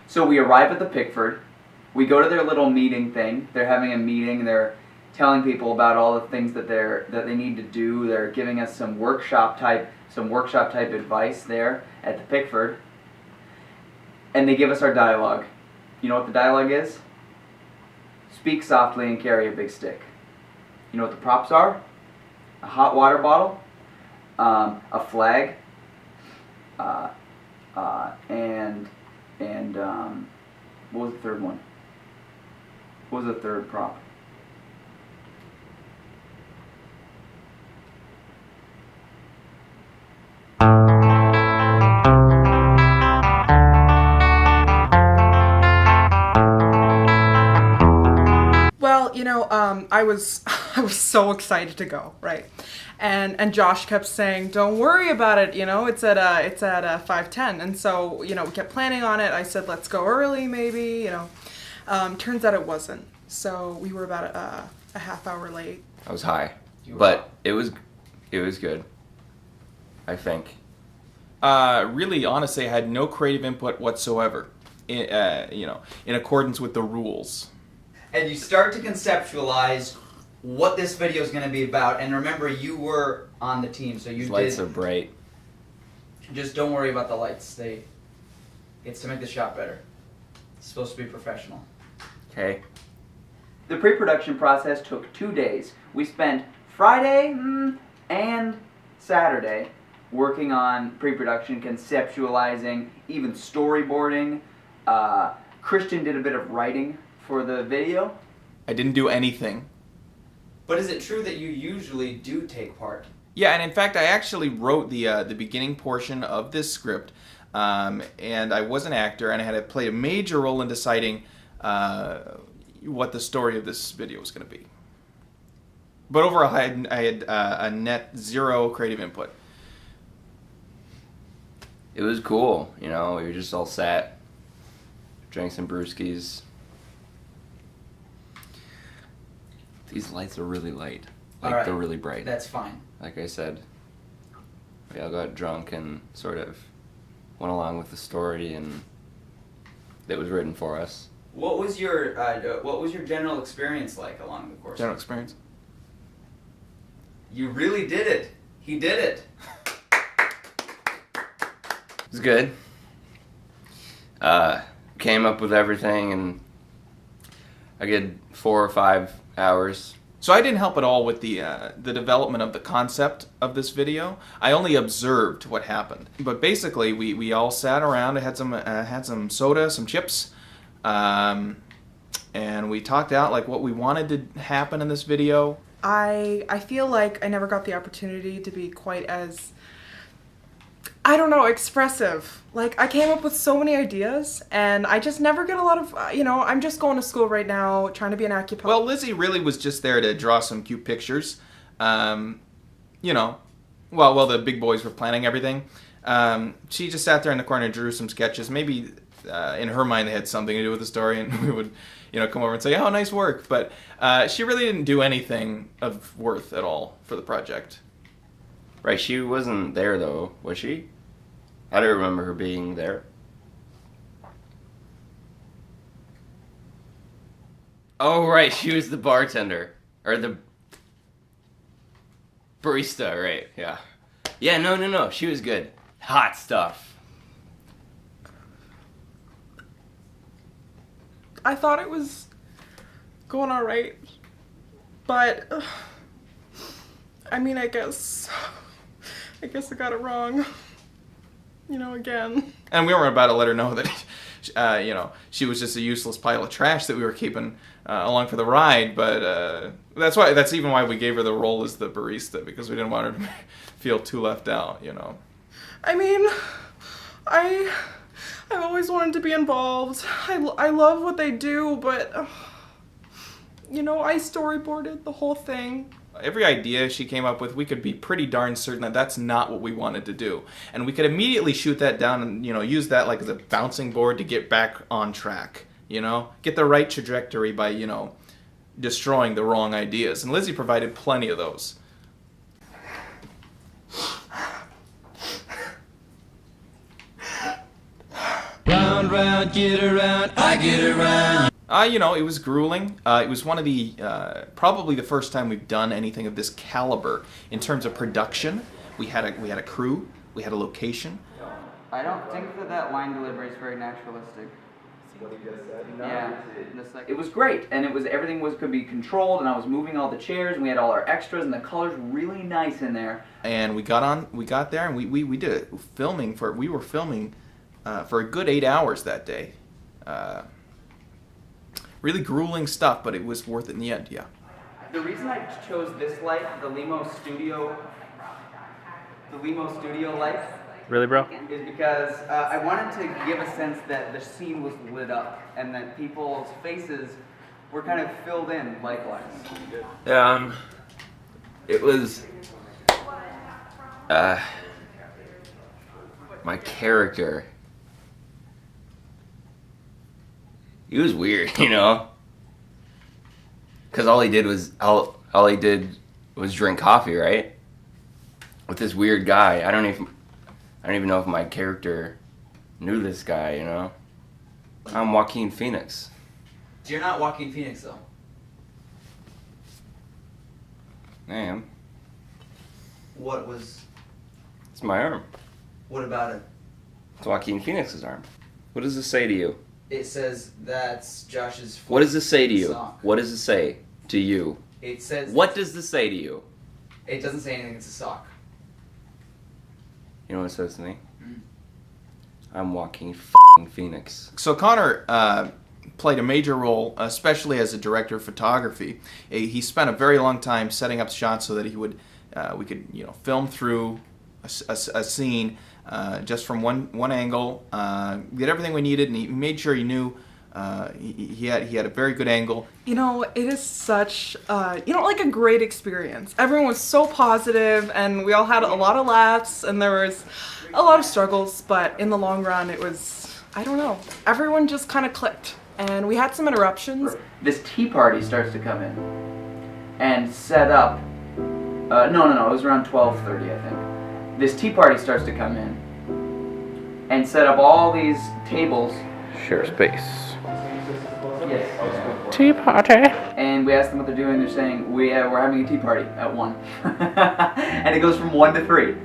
So we arrive at the Pickford. We go to their little meeting thing. They're having a meeting. They're telling people about all the things that they need to do. They're giving us some workshop type advice there at the Pickford. And they give us our dialogue. You know what the dialogue is? Speak softly and carry a big stick. You know what the props are? A hot water bottle, a flag, and what was the third one? What was the third prop? Well, you know, I was so excited to go, right? And Josh kept saying, "Don't worry about it, you know, it's at 5:10." And so, you know, we kept planning on it. I said, "Let's go early, maybe," you know. Turns out it wasn't. So we were about a half hour late. I was high, but it was good, I think. Really, honestly, I had no creative input whatsoever, in accordance with the rules. And you start to conceptualize what this video is going to be about. And remember, you were on the team, so you Lights are bright. Just don't worry about the lights. It's to make the shot better. It's supposed to be professional. Okay. The pre-production process took 2 days. We spent Friday and Saturday working on pre-production, conceptualizing, even storyboarding. Christian did a bit of writing for the video. I didn't do anything. But is it true that you usually do take part? Yeah, and in fact, I actually wrote the beginning portion of this script, and I was an actor, and I had to play a major role in deciding what the story of this video was going to be. But overall, I had a net zero creative input. It was cool, you know, we were just all sat, drank some brewskis. These lights are really light. Like, all right. They're really bright. That's fine. Like I said, we all got drunk and sort of went along with the story and that was written for us. What was your general experience like along the course? General experience? You really did it. He did it. It was good. Came up with everything and I did 4 or 5 hours. So I didn't help at all with the development of the concept of this video. I only observed what happened. But basically, we all sat around. I had some soda, some chips, and we talked out like what we wanted to happen in this video. I feel like I never got the opportunity to be quite as, I don't know, expressive. Like, I came up with so many ideas, and I just never get a lot of, I'm just going to school right now, trying to be an acupuncturist. Well, Lizzie really was just there to draw some cute pictures. While the big boys were planning everything. She just sat there in the corner and drew some sketches. Maybe in her mind they had something to do with the story, and we would, come over and say, "Oh, nice work." But she really didn't do anything of worth at all for the project. Right, she wasn't there though, was she? I don't remember her being there. Oh, right, she was the bartender. Or the barista, right, yeah. Yeah, no, she was good. Hot stuff. I thought it was going all right, but I guess I got it wrong. Again. And we were about to let her know that, she was just a useless pile of trash that we were keeping along for the ride. But that's even why we gave her the role as the barista, because we didn't want her to feel too left out. I've always wanted to be involved. I love what they do, but I storyboarded the whole thing. Every idea she came up with, we could be pretty darn certain that that's not what we wanted to do. And we could immediately shoot that down and, use that like as a bouncing board to get back on track, Get the right trajectory by, destroying the wrong ideas. And Lizzie provided plenty of those. Down round, get around, I get around. You know, it was grueling. It was one of the, probably the first time we've done anything of this caliber in terms of production. We had a crew, we had a location. I don't think that line delivery is very naturalistic. Yeah, it was great, and everything could be controlled, and I was moving all the chairs, and we had all our extras, and the colors were really nice in there. And we got there, and we did it. We were filming for a good 8 hours that day. Really grueling stuff, but it was worth it in the end. Yeah. The reason I chose this light, the Limo Studio light. Really, bro? Is because I wanted to give a sense that the scene was lit up and that people's faces were kind of filled in likewise. It was my character. He was weird, you know, because all he did was drink coffee, right? With this weird guy. I don't even know if my character knew this guy, you know? I'm Joaquin Phoenix. You're not Joaquin Phoenix, though. I am. It's my arm. What about it? It's Joaquin Phoenix's arm. What does this say to you? It says that's Josh's. What does this say to you? Sock. What does it say to you? It says. What does this say to you? It doesn't say anything. It's a sock. You know what it says to me? I'm Joaquin Phoenix. So Connor played a major role, especially as a director of photography. He spent a very long time setting up shots so that we could film through a scene just from one angle, get everything we needed, and he made sure he knew he had a very good angle. You know, it is such, like a great experience. Everyone was so positive, and we all had a lot of laughs, and there was a lot of struggles, but in the long run, it was, I don't know, everyone just kind of clicked, and we had some interruptions. This tea party starts to come in and set up, no, it was around 12:30, I think. This tea party starts to come in and set up all these tables. Share space. Yes. Tea party. And we ask them what they're doing. They're saying we're having a tea party at 1, and it goes from 1 to 3.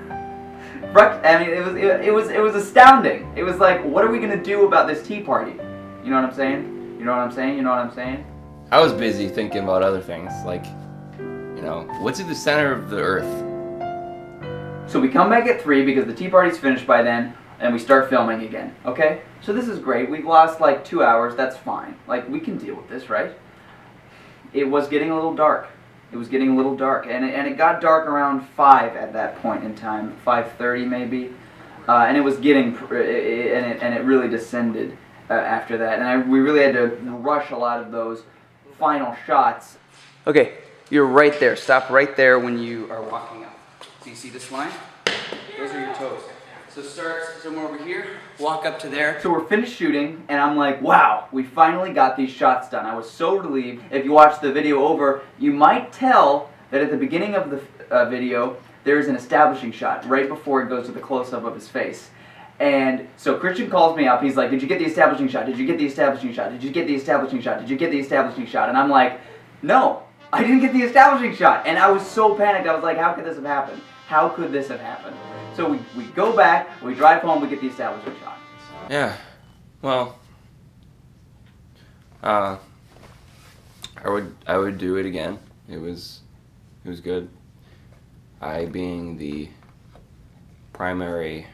I mean, it was astounding. It was like, what are we gonna do about this tea party? You know what I'm saying? You know what I'm saying? You know what I'm saying? I was busy thinking about other things, like, what's at the center of the earth? So we come back at 3 because the tea party's finished by then, and we start filming again. Okay? So this is great. We've lost like 2 hours. That's fine. Like, we can deal with this, right? It was getting a little dark. It was getting a little dark, and it got dark around 5 at that point in time, 5:30 maybe, and it was getting, and it really descended after that, and we really had to rush a lot of those final shots. Okay, you're right there. Stop right there when you are walking up. So you see this line? Those are your toes. So start somewhere over here, walk up to there. So we're finished shooting, and I'm like, wow, we finally got these shots done. I was so relieved. If you watch the video over, you might tell that at the beginning of the video, there is an establishing shot right before it goes to the close-up of his face. And so Christian calls me up. He's like, did you get the establishing shot? Did you get the establishing shot? Did you get the establishing shot? Did you get the establishing shot? And I'm like, no, I didn't get the establishing shot. And I was so panicked. I was like, how could this have happened? How could this have happened? So we go back, we drive home, we get the establishing shot. Yeah, well, I would do it again. It was good. I being the primary